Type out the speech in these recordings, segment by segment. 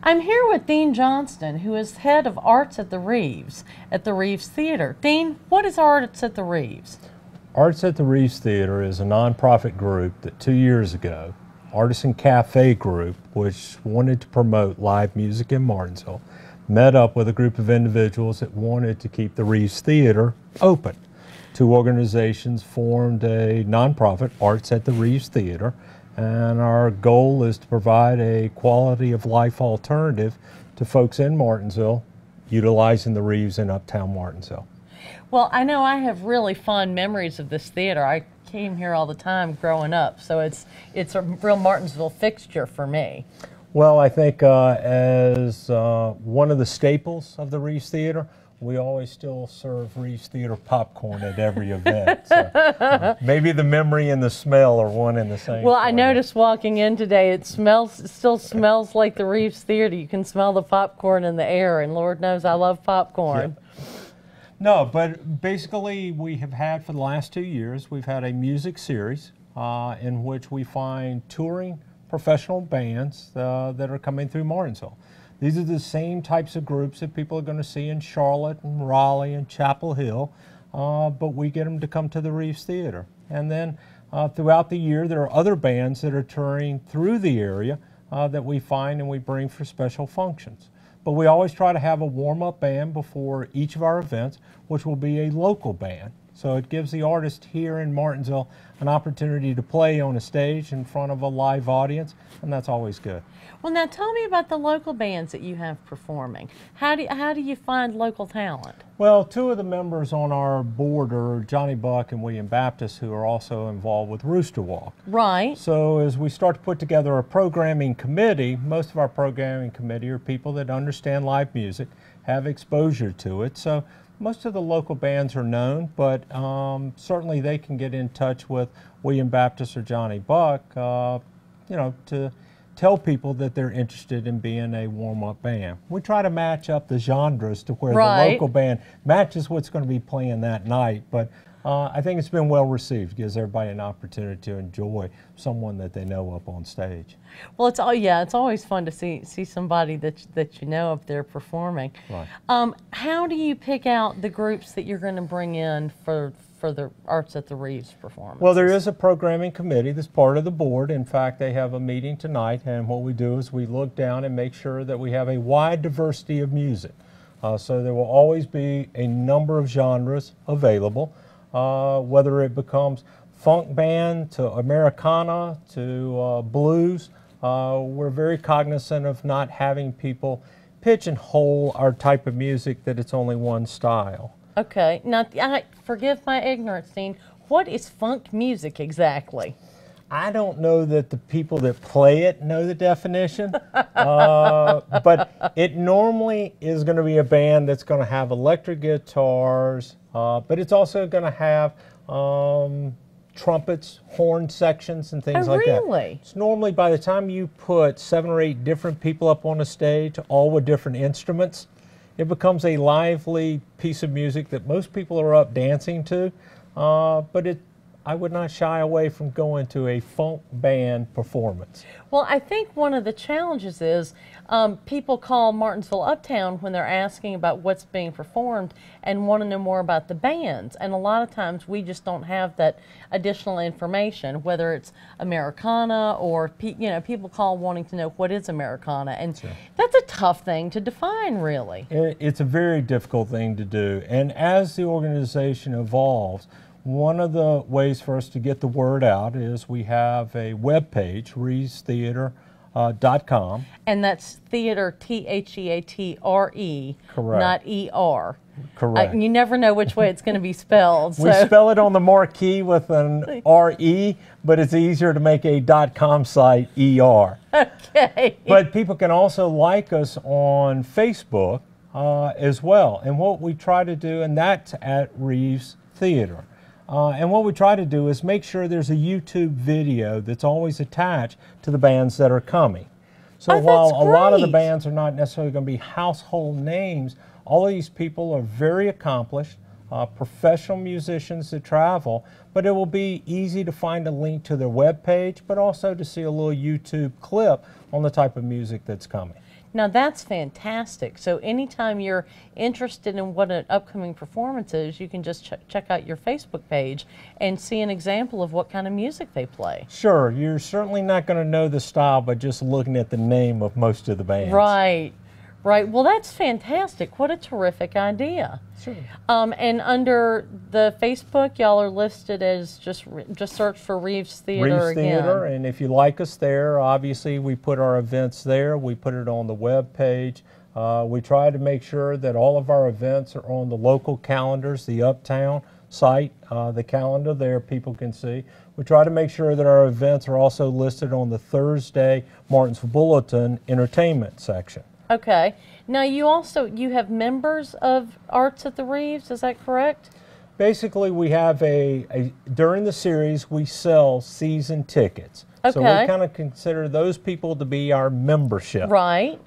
I'm here with Dean Johnston, who is head of arts at the Rives Theater. Dean, what is Arts at the Rives? Arts at the Rives Theater is a nonprofit group that 2 years ago, Artisan Cafe Group, which wanted to promote live music in Martinsville, met up with a group of individuals that wanted to keep the Rives Theater open. Two organizations formed a nonprofit, Arts at the Rives Theater, and our goal is to provide a quality of life alternative to folks in Martinsville utilizing the Rives in Uptown Martinsville. Well, I know I have really fond memories of this theater. I came here all the time growing up, so it's a real Martinsville fixture for me. Well, I think as one of the staples of the Rives Theater, we always still serve Rives Theater popcorn at every event. So, maybe the memory and the smell are one and the same. Well, I noticed walking in today, it still smells like the Rives Theater. You can smell the popcorn in the air, and Lord knows I love popcorn. Yeah. No, but basically we have had for the last 2 years, we've had a music series in which we find touring professional bands that are coming through Martinsville. These are the same types of groups that people are going to see in Charlotte and Raleigh and Chapel Hill, but we get them to come to the Rives Theater. And then throughout the year, there are other bands that are touring through the area that we find and we bring for special functions. But we always try to have a warm-up band before each of our events, which will be a local band. So it gives the artist here in Martinsville an opportunity to play on a stage in front of a live audience, and that's always good. Well, now tell me about the local bands that you have performing. How do you find local talent? Well, two of the members on our board are Johnny Buck and William Baptist, who are also involved with Rooster Walk. Right. So as we start to put together a programming committee, most of our programming committee are people that understand live music, have exposure to it. So most of the local bands are known, but certainly they can get in touch with William Baptist or Johnny Buck, you know, to tell people that they're interested in being a warm-up band. We try to match up the genres to where the local band matches what's going to be playing that night, but I think it's been well received. It gives everybody an opportunity to enjoy someone that they know up on stage. Well, it's always fun to see somebody that you know up there performing. Right. How do you pick out the groups that you're going to bring in for the Arts at the Rives performance? Well, there is a programming committee that's part of the board. In fact, they have a meeting tonight, and what we do is we look down and make sure that we have a wide diversity of music. So there will always be a number of genres available, whether it becomes funk band to Americana to blues. We're very cognizant of not having people pigeonhole our type of music that it's only one style. Okay, now forgive my ignorance, Dean. What is funk music exactly? I don't know that the people that play it know the definition, but it normally is going to be a band that's going to have electric guitars, but it's also going to have trumpets, horn sections, and things like that. Really? It's normally, by the time you put 7 or 8 different people up on a stage, all with different instruments, it becomes a lively piece of music that most people are up dancing to, but I would not shy away from going to a funk band performance. Well, I think one of the challenges is people call Martinsville Uptown when they're asking about what's being performed and want to know more about the bands. And a lot of times we just don't have that additional information, whether it's Americana or people call wanting to know what is Americana. And Sure. That's a tough thing to define, really. It's a very difficult thing to do. And as the organization evolves, one of the ways for us to get the word out is we have a web page, rivestheater.com. And that's theater, T-H-E-A-T-R-E, Correct. not E-R. Correct. You never know which way it's going to be spelled. We spell it on the marquee with an R-E, but it's easier to make a .com site E-R. Okay. But people can also like us on Facebook as well. And what we try to do, and that's at Rives Theater. And what we try to do is make sure there's a YouTube video that's always attached to the bands that are coming. So while a lot of the bands are not necessarily going to be household names, all of these people are very accomplished, professional musicians that travel, but it will be easy to find a link to their web page, but also to see a little YouTube clip on the type of music that's coming. Now that's fantastic. So anytime you're interested in what an upcoming performance is, you can just check out your Facebook page and see an example of what kind of music they play. Sure, you're certainly not going to know the style by just looking at the name of most of the bands. Right, right. Well, that's fantastic. What a terrific idea. Sure. And under the Facebook, y'all are listed as just search for Rives Theater Rives Theater, again. and if you like us there, obviously we put our events there. We put it on the web page. We try to make sure that all of our events are on the local calendars, the Uptown site, the calendar there people can see. We try to make sure that our events are also listed on the Thursday Martinsville Bulletin entertainment section. Okay. Now you have members of Arts at the Rives, is that correct? Basically, we have during the series we sell season tickets. Okay. So we kind of consider those people to be our membership. Right.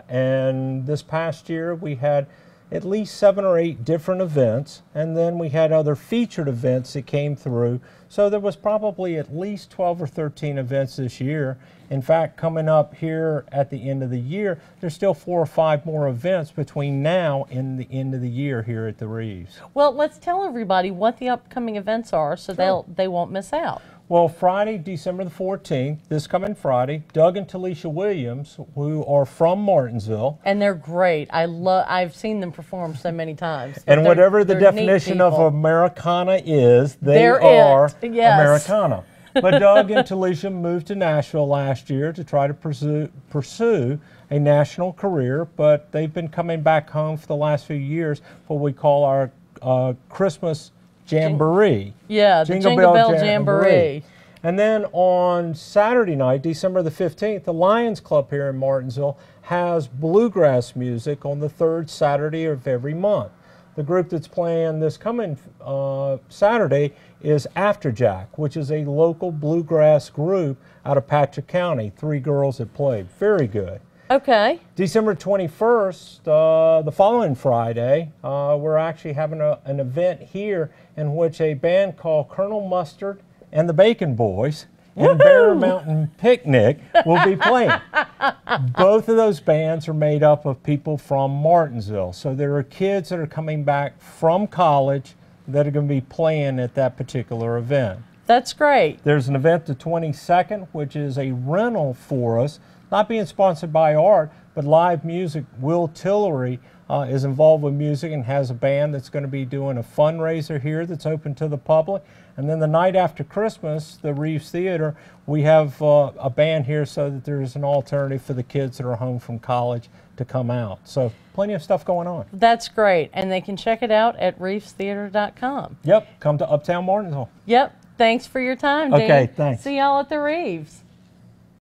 And this past year we had at least 7 or 8 different events, and then we had other featured events that came through. So there was probably at least 12 or 13 events this year. In fact, coming up here at the end of the year, there's still 4 or 5 more events between now and the end of the year here at the Rives. Well, let's tell everybody what the upcoming events are so they won't miss out. Well, Friday, December the 14th, this coming Friday, Doug and Talisha Williams, who are from Martinsville. And they're great. I've seen them perform so many times. And whatever the definition of Americana is, they're are yes. Americana. But Doug and Talisha moved to Nashville last year to try to pursue a national career, but they've been coming back home for the last few years for what we call our Christmas Jamboree. Yeah, the Jingle Bell Jamboree. And then on Saturday night, December the 15th, the Lions Club here in Martinsville has bluegrass music on the 3rd Saturday of every month. The group that's playing this coming Saturday is Afterjack, which is a local bluegrass group out of Patrick County. 3 girls that played. Very good. Okay. December 21st, the following Friday, we're actually having an event here in which a band called Colonel Mustard and the Bacon Boys and Bear Mountain Picnic will be playing. Both of those bands are made up of people from Martinsville. So there are kids that are coming back from college that are going to be playing at that particular event. That's great. There's an event the 22nd, which is a rental for us, not being sponsored by Art, but live music. Will Tillery is involved with music and has a band that's going to be doing a fundraiser here that's open to the public. And then the night after Christmas, the Rives Theater, we have a band here so that there's an alternative for the kids that are home from college to come out. So plenty of stuff going on. That's great. And they can check it out at rivestheater.com. Yep, come to Uptown Martinsville. Yep. Thanks for your time, Dean. Okay, thanks. See y'all at the Rives.